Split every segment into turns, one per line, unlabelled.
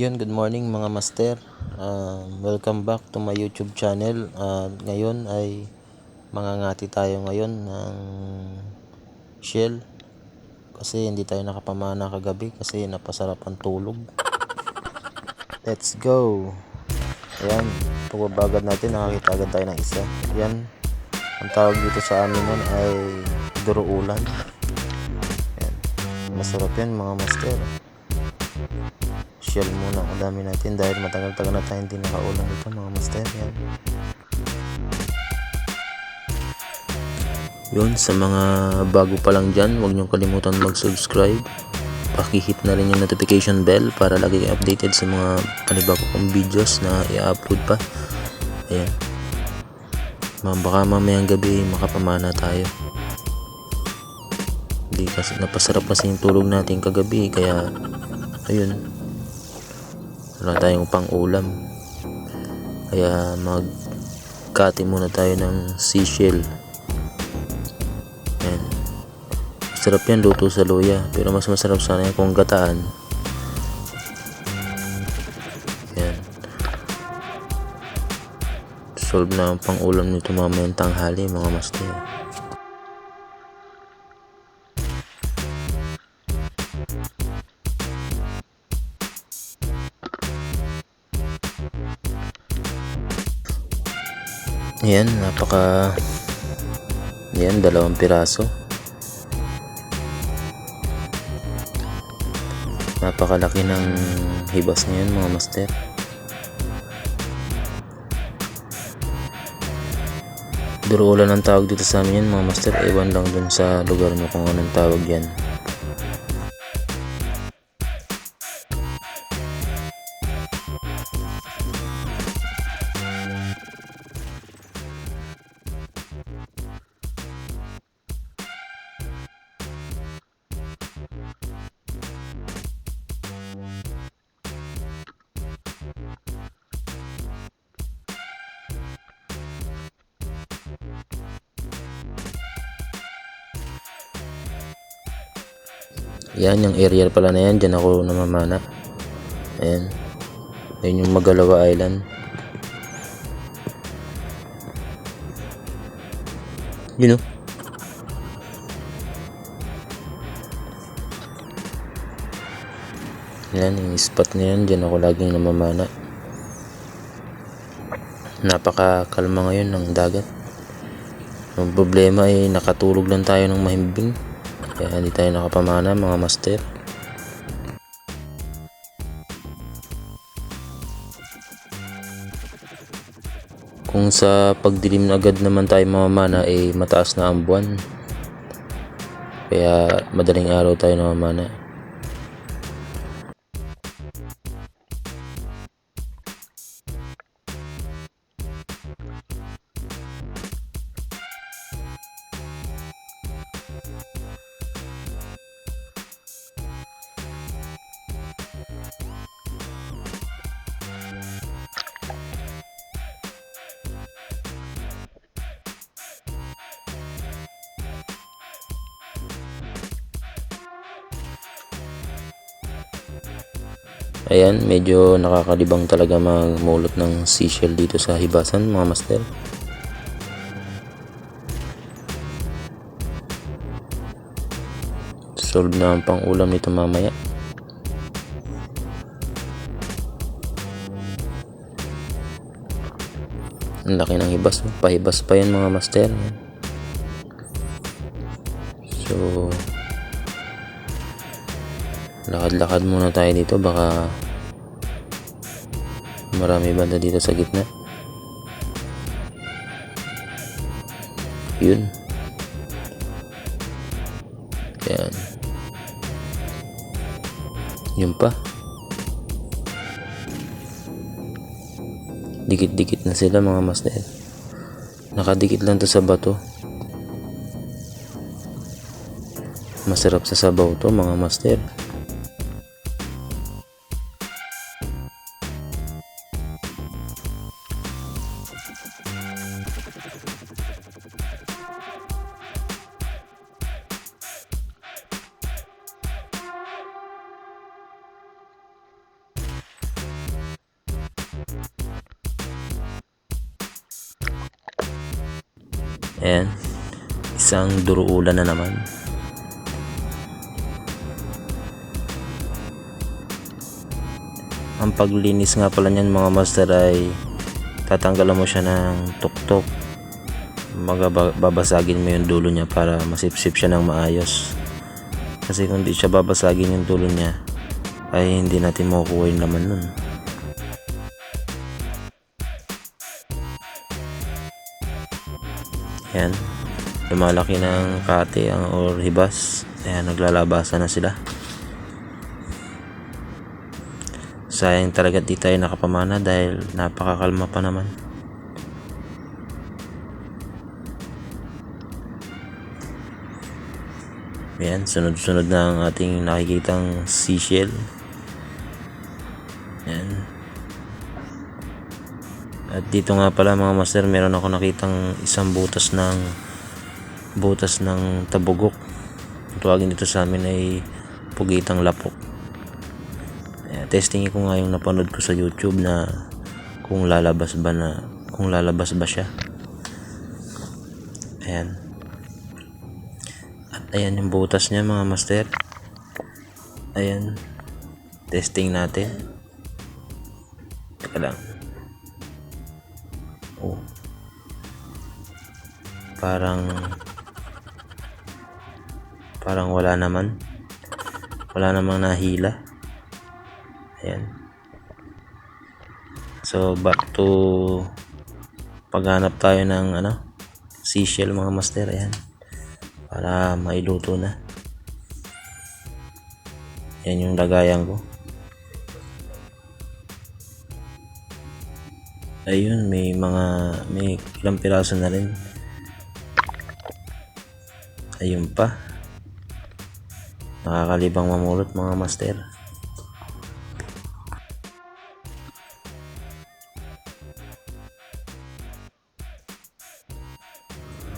Yun, good morning mga master. Welcome back to my YouTube channel. Ngayon ay mangangati tayo ngayon ng shell kasi hindi tayo nakapamana kagabi kasi napasarap ang tulog. Let's go. Ayan, pagbabagad natin nakakita agad tayo ng isa. Yan, ang tawag dito sa amin nun ay duruulan. Ayan, masarap yan mga master. Shell muna ang dami natin dahil matagal-tagal na tayo hindi nakaulam ito mga master. Yan. Yun, sa mga bago pa lang dyan, huwag niyong kalimutan mag-subscribe. Paki-hit na rin yung notification bell para lagi kayo updated sa mga panibago kong videos na i-upload pa. Ayan, baka mamayang gabi makapamana tayo. Hindi kasi napasarap kasi yung tulog natin kagabi, kaya ayun, wala tayong pang ulam, kaya magkati muna tayo ng seashell. Yan, sarap yan luto sa luya, pero mas masarap sana yan kung gataan. Yan, solve na ang pang ulam nito mamayang tanghali mga master. Ayan, yan, 2 piraso. Napakalaki ng hibas ngayon mga master. Duruulan ang tawag dito sa amin yan mga master. Ewan lang dun sa lugar nyo kung anong tawag yan. Yan, yung area pala na yan, dyan ako namamana. Ayan, ayun yung Magalawa Island. You know, yan yung spot na yan, dyan ako laging namamana. Napakakalma ngayon ng dagat. Ang problema ay nakatulog lang tayo ng mahimbing, kaya hindi tayo nakapamana mga master. Kung sa pagdilim na agad naman tayo mamamana ay mataas na ang buwan, kaya madaling araw tayo namamana. Ayan, medyo nakakalibang talaga magmulot ng seashell dito sa hibasan mga master. Solve na ang pang ulam nito mamaya. Ang laki ng hibas, pahibas pa yan mga master. So lakad-lakad muna tayo dito, baka marami banda dito sa gitna. Yun, yan, yun pa, dikit-dikit na sila mga master. Nakadikit lang to sa bato. Masarap sa sabaw to mga master. Ayan, isang duruulan na naman. Ang paglinis nga pala niyan mga master ay tatanggalan mo siya ng tuktok, babasagin mo yung dulo niya para masipsip siya ng maayos, kasi kung di siya babasagin yung dulo niya ay hindi natin makukuha yung laman nun. Ayan, lumalaki ng kate or hibas. Ayan, naglalabasan na sila. Sayang talaga di tayo nakapamana dahil napakakalma pa naman. Ayan, sunod-sunod na ang ating nakikitang seashell. Ayan. At dito nga pala mga master, meron ako nakitang isang butas ng tabugok. Ang tawagin dito sa amin ay pugitang lapok. Testing ko nga yung napanood ko sa YouTube na kung lalabas ba siya. Ayan. At ayan yung butas niya mga master. Ayan. Testing natin. Teka lang. Oh. Parang wala namang nahila. Ayan. So back to paghanap tayo ng seashell mga master. Ayan, para mailuto na. Yan yung lagayan ko. Ayun, may ilang piraso na rin. Ayun pa, nakakalibang mamulot mga master.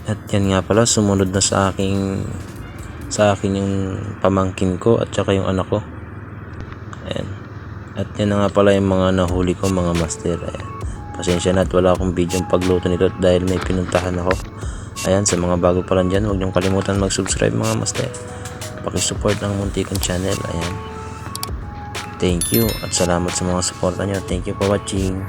At yan nga pala, sumunod na sa akin yung pamangkin ko at saka yung anak ko. Ayan. At yan na nga pala yung mga nahuli ko mga master. Ayan. Pasensya na at wala akong video pagluto nito dahil may pinuntahan ako. Ayan, sa mga bago pa lang dyan, huwag niyong kalimutan mag-subscribe mga master. Pakisupport ng munti kong channel. Ayan. Thank you at salamat sa mga suporta niyo. Thank you for watching.